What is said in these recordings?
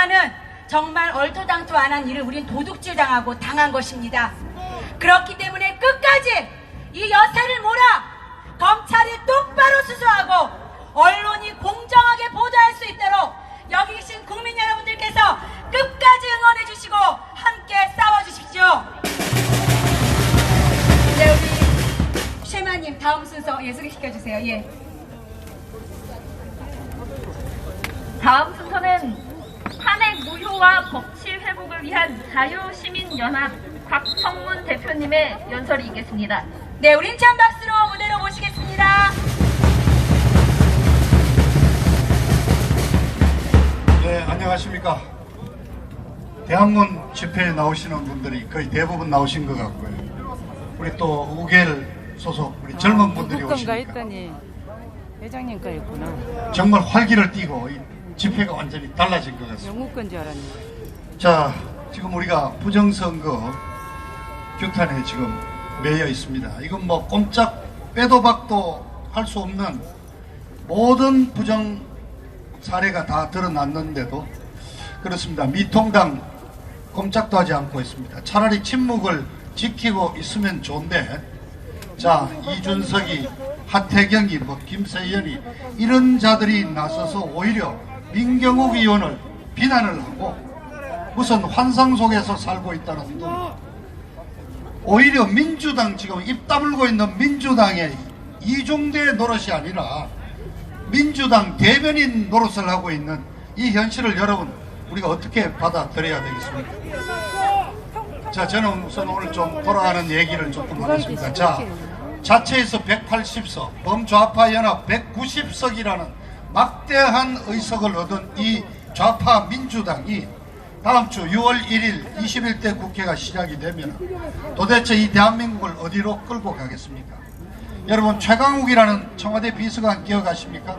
그동안은 정말 얼토당토 안 한 일을 우린 도둑질 당하고 당한 것입니다. 그렇기 때문에 끝까지 이 여사를 몰아 검찰이 똑바로 수사하고 언론이 공정하게 보도할 수 있도록 여기 계신 국민 여러분들께서 끝까지 응원해 주시고 함께 싸워 주십시오. 네, 우리 쉐마님 다음 순서 소개시켜 주세요. 예. 다음 순서는 탄핵 무효와 법치 회복을 위한 자유시민연합 곽성문 대표님의 연설이 있겠습니다. 네, 우린 참 박수로 무대로 모시겠습니다. 네, 안녕하십니까. 대학문 집회에 나오시는 분들이 거의 대부분 나오신 것 같고요. 우리 또 우겔 소속 우리 젊은 분들이 누구 건가 오시니까 했더니 회장님 거였구나. 정말 활기를 띠고 이 집회가 완전히 달라진 것 같습니다. 영국 건 줄 알았네. 자, 지금 우리가 부정선거 규탄에 지금 매여 있습니다. 이건 뭐 꼼짝 빼도 박도 할 수 없는 모든 부정 사례가 다 드러났는데도 그렇습니다. 미통당 꼼짝도 하지 않고 있습니다. 차라리 침묵을 지키고 있으면 좋은데, 자, 이준석이, 하태경이, 뭐 김세연이 이런 자들이 나서서 오히려 민경욱 의원을 비난을 하고 무슨 환상 속에서 살고 있다는 둥, 오히려 민주당, 지금 입 다물고 있는 민주당의 이중대 노릇이 아니라 민주당 대변인 노릇을 하고 있는 이 현실을 여러분 우리가 어떻게 받아들여야 되겠습니까? 자, 저는 우선 오늘 좀 돌아가는 얘기를 조금 하겠습니다. 자, 자체에서 180석, 범좌파 연합 190석이라는 막대한 의석을 얻은 이 좌파 민주당이 다음 주 6월 1일 21대 국회가 시작이 되면 도대체 이 대한민국을 어디로 끌고 가겠습니까? 여러분, 최강욱이라는 청와대 비서관 기억하십니까?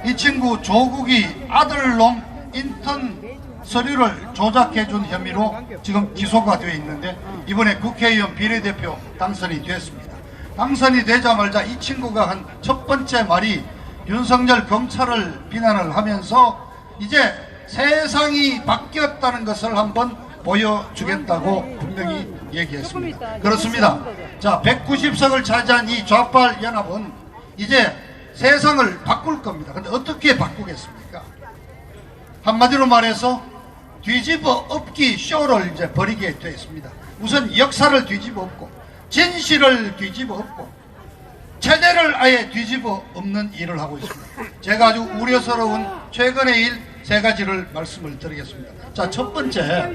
이 친구 조국이 아들놈 인턴 서류를 조작해준 혐의로 지금 기소가 되어 있는데 이번에 국회의원 비례대표 당선이 됐습니다. 당선이 되자마자 이 친구가 한 첫 번째 말이 윤석열 검찰을 비난을 하면서 이제 세상이 바뀌었다는 것을 한번 보여주겠다고 분명히 얘기했습니다. 그렇습니다. 자, 190석을 차지한 이 좌빨 연합은 이제 세상을 바꿀 겁니다. 근데 어떻게 바꾸겠습니까? 한마디로 말해서 뒤집어 엎기 쇼를 이제 벌이게 되어 있습니다. 우선 역사를 뒤집어 엎고 진실을 뒤집어 엎고 체제를 아예 뒤집어 엎는 일을 하고 있습니다. 제가 아주 우려스러운 최근의 일 세 가지를 말씀을 드리겠습니다. 자, 첫 번째,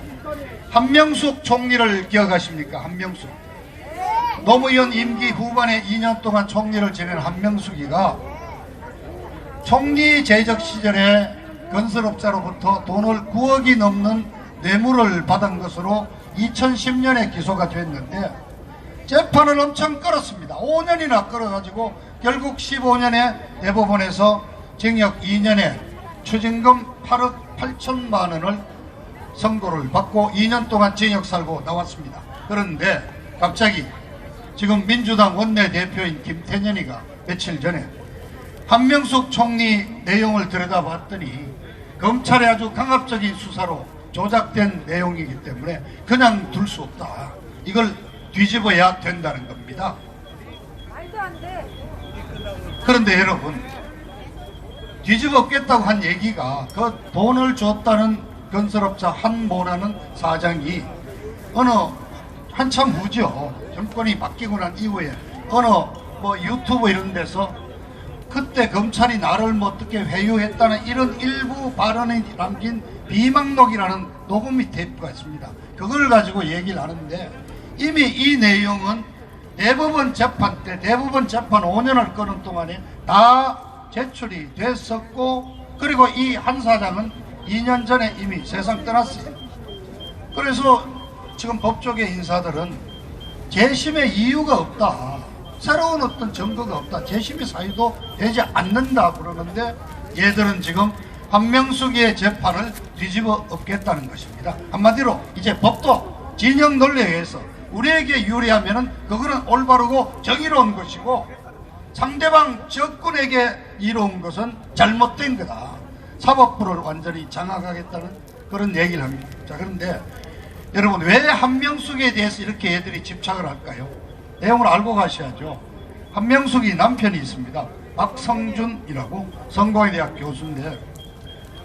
한명숙 총리를 기억하십니까? 한명숙. 노무현 임기 후반에 2년 동안 총리를 지낸 한명숙이가 총리 재적 시절에 건설업자로부터 돈을 9억이 넘는 뇌물을 받은 것으로 2010년에 기소가 됐는데 재판을 엄청 끌었습니다. 5년이나 끌어가지고 결국 15년에 대법원에서 징역 2년에 추징금 8억 8천만 원을 선고를 받고 2년 동안 징역 살고 나왔습니다. 그런데 갑자기 지금 민주당 원내대표인 김태년이가 며칠 전에 한명숙 총리 내용을 들여다봤더니 검찰의 아주 강압적인 수사로 조작된 내용이기 때문에 그냥 둘 수 없다. 이걸 뒤집어야 된다는 겁니다. 말도 안 돼. 그런데 여러분, 뒤집었겠다고 한 얘기가 그 돈을 줬다는 건설업자 한모라는 사장이 어느 한참 후죠. 정권이 바뀌고 난 이후에 어느 뭐 유튜브 이런 데서 그때 검찰이 나를 뭐 어떻게 회유했다는 이런 일부 발언이 남긴 비망록이라는 녹음이 테이프가 있습니다. 그걸 가지고 얘기를 하는데 이미 이 내용은 대법원 재판 때, 대법원 재판 5년을 끄는 동안에 다 제출이 됐었고, 그리고 이 한 사장은 2년 전에 이미 세상 떠났어요. 그래서 지금 법조계 인사들은 재심의 이유가 없다, 새로운 어떤 증거가 없다, 재심의 사유도 되지 않는다 그러는데 얘들은 지금 한명숙의 재판을 뒤집어 엎겠다는 것입니다. 한마디로 이제 법도 진영 논리에 의해서 우리에게 유리하면은 그거는 올바르고 정의로운 것이고 상대방 적군에게 이로운 것은 잘못된 거다. 사법부를 완전히 장악하겠다는 그런 얘기를 합니다. 자, 그런데 여러분 왜 한명숙에 대해서 이렇게 애들이 집착을 할까요? 내용을 알고 가셔야죠. 한명숙이 남편이 있습니다. 박성준이라고 성공회대학 교수인데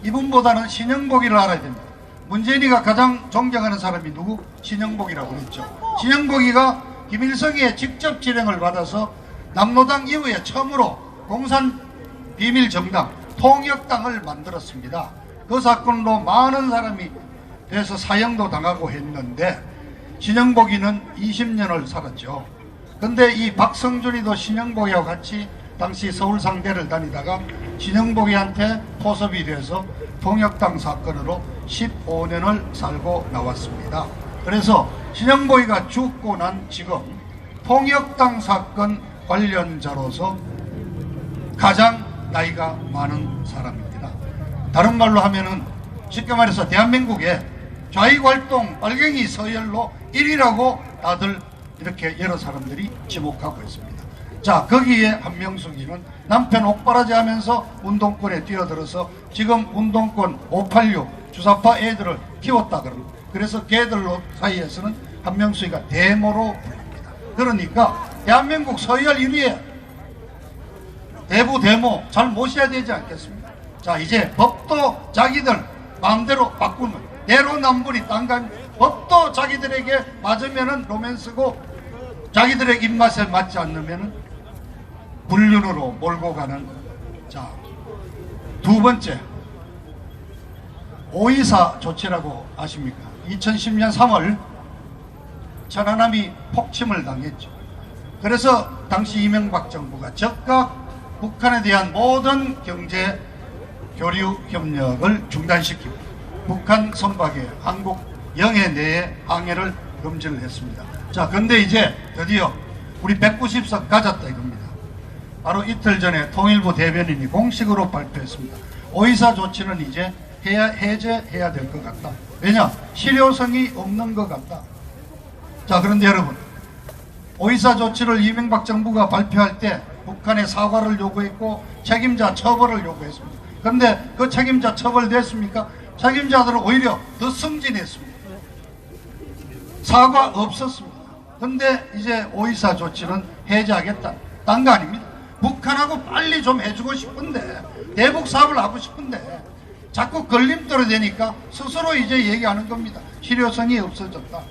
이분보다는 신영복이를 알아야 됩니다. 문재인이가 가장 존경하는 사람이 누구? 신영복이라고 했죠. 신영복이가 김일성의 직접 지령을 받아서 남로당 이후에 처음으로 공산 비밀 정당 통역당을 만들었습니다. 그 사건으로 많은 사람이 돼서 사형도 당하고 했는데 신영복이는 20년을 살았죠. 근데 이 박성준이도 신영복이와 같이 당시 서울상대를 다니다가 신영복이한테 포섭이 돼서 통역당 사건으로 15년을 살고 나왔습니다. 그래서 신영복이가 죽고 난 지금 통역당 사건 관련자로서 가장 나이가 많은 사람입니다. 다른 말로 하면은 쉽게 말해서 대한민국의 좌익활동 빨갱이 서열로 1위라고 다들 이렇게 여러 사람들이 지목하고 있습니다. 자, 거기에 한명숙이는 남편 옥바라지 하면서 운동권에 뛰어들어서 지금 운동권 586 주사파 애들을 키웠다 그럽니다. 그래서 걔들 사이에서는 한명숙이가 대모로 부릅니다. 그러니까 대한민국 서열 1위에 대부 대모 잘 모셔야 되지 않겠습니까? 자, 이제 법도 자기들 마음대로 바꾸는 내로남불이 딴간 법도 자기들에게 맞으면은 로맨스고 자기들의 입맛에 맞지 않으면은 불륜으로 몰고 가는. 자, 두 번째 오이사 조치라고 아십니까? 2010년 3월 천안함이 폭침을 당했죠. 그래서 당시 이명박 정부가 즉각 북한에 대한 모든 경제 교류 협력을 중단시키고 북한 선박에 한국 영해 내에 항해를 금지를 했습니다. 자, 근데 이제 드디어 우리 190석 가졌다 이겁니다. 바로 이틀 전에 통일부 대변인이 공식으로 발표했습니다. 오이사 조치는 이제 해제해야 될 것 같다. 왜냐? 실효성이 없는 것 같다. 자, 그런데 여러분, 오이사 조치를 이명박 정부가 발표할 때 북한의 사과를 요구했고 책임자 처벌을 요구했습니다. 그런데 그 책임자 처벌됐습니까? 책임자들은 오히려 더 승진했습니다. 사과 없었습니다. 근데 이제 오이사 조치는 해제하겠다. 딴 거 아닙니다. 북한하고 빨리 좀 해주고 싶은데, 대북 사업을 하고 싶은데 자꾸 걸림돌이 되니까 스스로 이제 얘기하는 겁니다. 실효성이 없어졌다.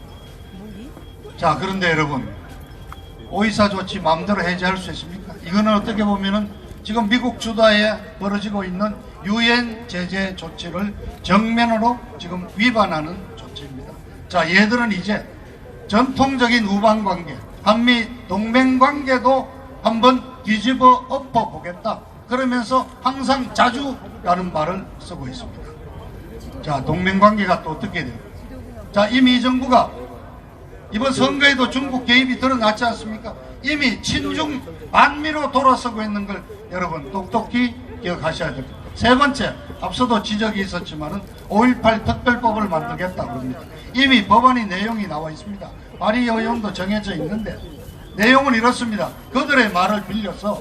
자, 그런데 여러분, 오이사 조치 마음대로 해제할 수 있습니까? 이거는 어떻게 보면은 지금 미국 주도하에 벌어지고 있는 유엔 제재 조치를 정면으로 지금 위반하는 조치입니다. 자, 얘들은 이제 전통적인 우방관계, 한미 동맹관계도 한번 뒤집어 엎어보겠다. 그러면서 항상 자주라는 말을 쓰고 있습니다. 자, 동맹관계가 또 어떻게 돼요? 자, 이미 이 정부가 이번 선거에도 중국 개입이 드러났지 않습니까? 이미 친중 반미로 돌아서고 있는 걸 여러분 똑똑히 기억하셔야 됩니다. 세 번째, 앞서도 지적이 있었지만은 5.18 특별법을 만들겠다고 합니다. 이미 법안이 내용이 나와 있습니다. 발의 의원도 정해져 있는데 내용은 이렇습니다. 그들의 말을 빌려서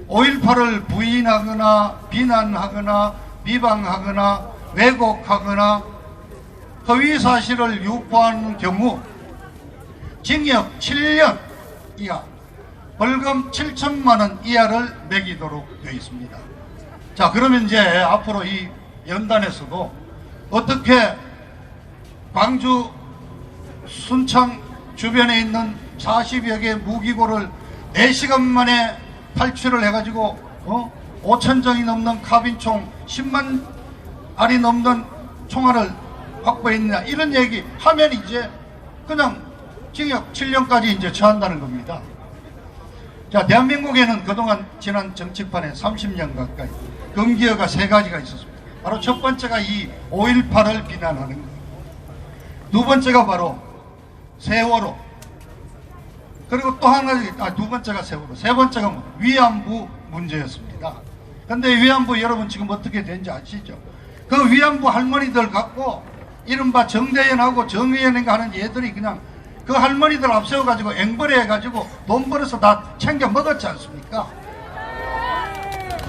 5.18을 부인하거나 비난하거나 비방하거나 왜곡하거나 허위 사실을 유포하는 경우 징역 7년 이하, 벌금 7천만 원 이하를 매기도록 되어 있습니다. 자, 그러면 이제 앞으로 이 연단에서도 어떻게 광주 순창 주변에 있는 40여 개 무기고를 4시간 만에 탈취를 해가지고 5,000정이 넘는 카빈총 10만 알이 넘는 총알을 확보했느냐, 이런 얘기 하면 이제 그냥 징역 7년까지 이제 처한다는 겁니다. 자, 대한민국에는 그동안 지난 정치판에 30년 가까이 금기어가 3가지가 있었습니다. 바로 첫 번째가 이 5.18을 비난하는 거예요. 두 번째가 바로 세월호. 그리고 또 한 가지, 두 번째가 세월호. 세 번째가 뭐 위안부 문제였습니다. 근데 위안부 여러분 지금 어떻게 된지 아시죠? 그 위안부 할머니들 갖고 이른바 정대현하고 정의연인가 하는 얘들이 그냥 그 할머니들 앞세워가지고 앵벌이 해가지고 돈 벌어서 다 챙겨 먹었지 않습니까?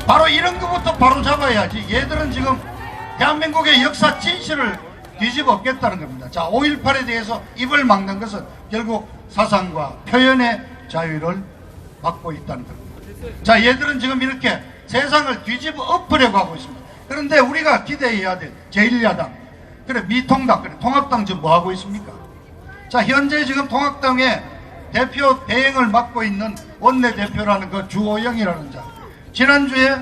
바로 이런 것부터 바로 잡아야지. 얘들은 지금 대한민국의 역사 진실을 뒤집어 엎겠다는 겁니다. 자, 5.18에 대해서 입을 막는 것은 결국 사상과 표현의 자유를 막고 있다는 겁니다. 자, 얘들은 지금 이렇게 세상을 뒤집어 엎으려고 하고 있습니다. 그런데 우리가 기대해야 될 제1야당, 그래 미통당, 그래 통합당 지금 뭐 하고 있습니까? 자, 현재 지금 통합당의 대표 대행을 맡고 있는 원내대표라는 그 주호영이라는 자, 지난주에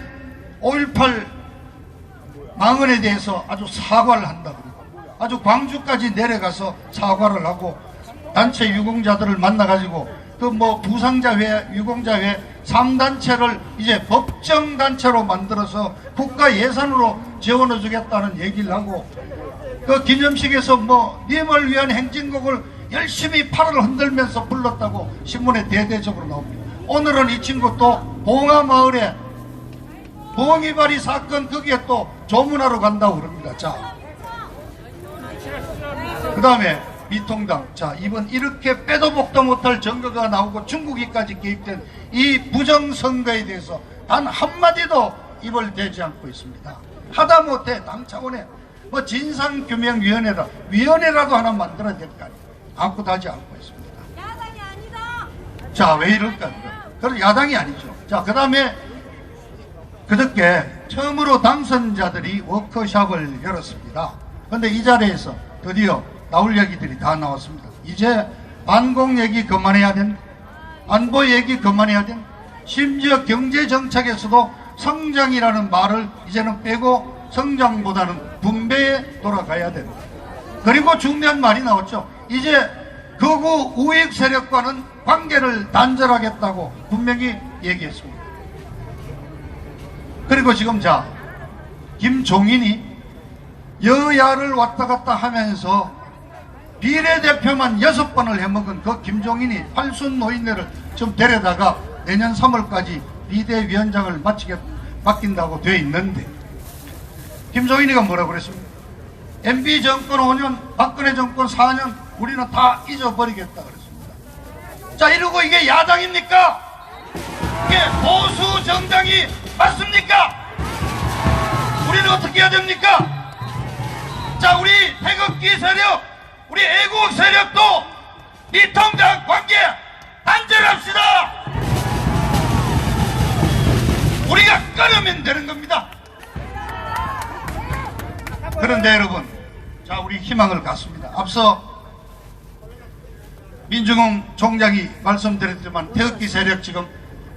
5.18 망언에 대해서 아주 사과를 한다고, 아주 광주까지 내려가서 사과를 하고 단체 유공자들을 만나가지고 그 뭐 부상자회, 유공자회 3단체를 이제 법정단체로 만들어서 국가 예산으로 지원해 주겠다는 얘기를 하고, 그 기념식에서 뭐 님을 위한 행진곡을 열심히 팔을 흔들면서 불렀다고 신문에 대대적으로 나옵니다. 오늘은 이 친구 또 봉화마을에 봉이발이 사건 거기에 또 조문하러 간다고 그럽니다. 자, 그 다음에 미통당. 자, 이번 이렇게 빼도 박도 못할 증거가 나오고 중국이까지 개입된 이 부정선거에 대해서 단 한마디도 입을 대지 않고 있습니다. 하다못해 당 차원에 뭐 진상규명위원회라 위원회라도 하나 만들어야 될 거 아니에요. 아무것도 하지 않고 있습니다. 야당이 아니다. 자, 왜 이럴까? 그럼 야당이 아니죠. 자, 그 다음에 그저께 처음으로 당선자들이 워크숍을 열었습니다. 그런데 이 자리에서 드디어 나올 얘기들이 다 나왔습니다. 이제 반공 얘기 그만해야 된다. 안보 얘기 그만해야 된다. 심지어 경제정책에서도 성장이라는 말을 이제는 빼고 성장보다는 분배에 돌아가야 된다. 그리고 중요한 말이 나왔죠. 이제 극우 우익 세력과는 관계를 단절하겠다고 분명히 얘기했습니다. 그리고 지금 자, 김종인이 여야를 왔다 갔다 하면서 비례대표만 6번을 해먹은 그 김종인이 팔순 노인네를 좀 데려다가 내년 3월까지 비대위원장을 맡긴다고 돼 있는데, 김종인이가 뭐라고 그랬습니까? MB 정권 5년, 박근혜 정권 4년 우리는 다 잊어버리겠다 그랬습니다. 자, 이러고 이게 야당입니까? 이게 보수 정당이 맞습니까? 우리는 어떻게 해야 됩니까? 자, 우리 태극기 세력, 우리 애국 세력도 미통당 관계 단절합시다. 우리가 끊으면 되는 겁니다. 그런데 여러분, 자, 우리 희망을 갖습니다. 앞서 민중홍 총장이 말씀드렸지만 태극기 세력 지금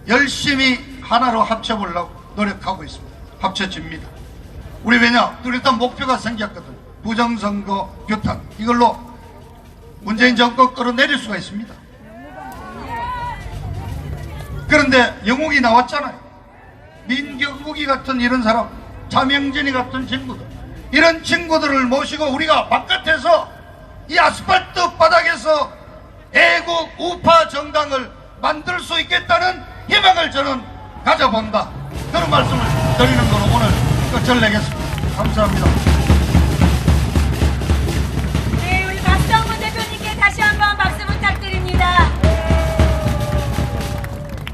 열심히 하나로 합쳐보려고 노력하고 있습니다. 합쳐집니다. 우리 왜냐? 뚜렷한 목표가 생겼거든. 부정선거 규탄. 이걸로 문재인 정권 끌어내릴 수가 있습니다. 그런데 영웅이 나왔잖아요. 민경욱이 같은 이런 사람, 차명진이 같은 친구들, 이런 친구들을 모시고 우리가 바깥에서 이 아스팔트 바닥에서 애국 우파 정당을 만들 수 있겠다는 희망을 저는 가져본다. 그런 말씀을 드리는 거로 오늘 끝을 내겠습니다. 감사합니다. 네, 우리 박성문 대표님께 다시 한번 박수 부탁드립니다.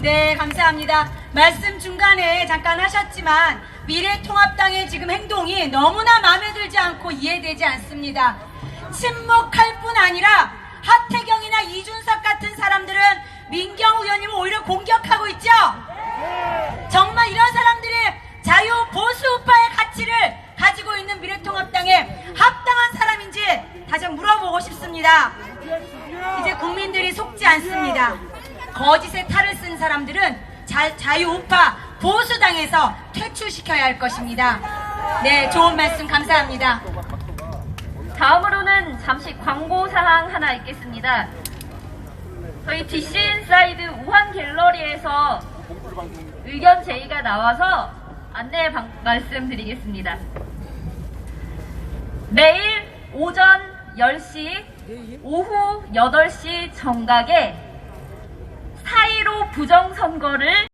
네, 감사합니다. 말씀 중간에 잠깐 하셨지만 미래통합당의 지금 행동이 너무나 마음에 들지 않고 이해되지 않습니다. 침묵할 뿐 아니라 하태경이나 이준석 같은 사람들은 민경욱 의원님을 오히려 공격하고 있죠. 정말 이런 사람들이 자유 보수 우파의 가치를 가지고 있는 미래통합당에 합당한 사람인지 다시 한번 물어보고 싶습니다. 이제 국민들이 속지 않습니다. 거짓의 탈을 쓴 사람들은 자유 우파 보수당에서 퇴출시켜야 할 것입니다. 네, 좋은 말씀 감사합니다. 다음으로는 잠시 광고 사항 하나 있겠습니다. 저희 DC 인사이드 우한 갤러리에서 의견 제의가 나와서 안내 말씀드리겠습니다. 매일 오전 10시, 오후 8시 정각에 4.15 부정선거를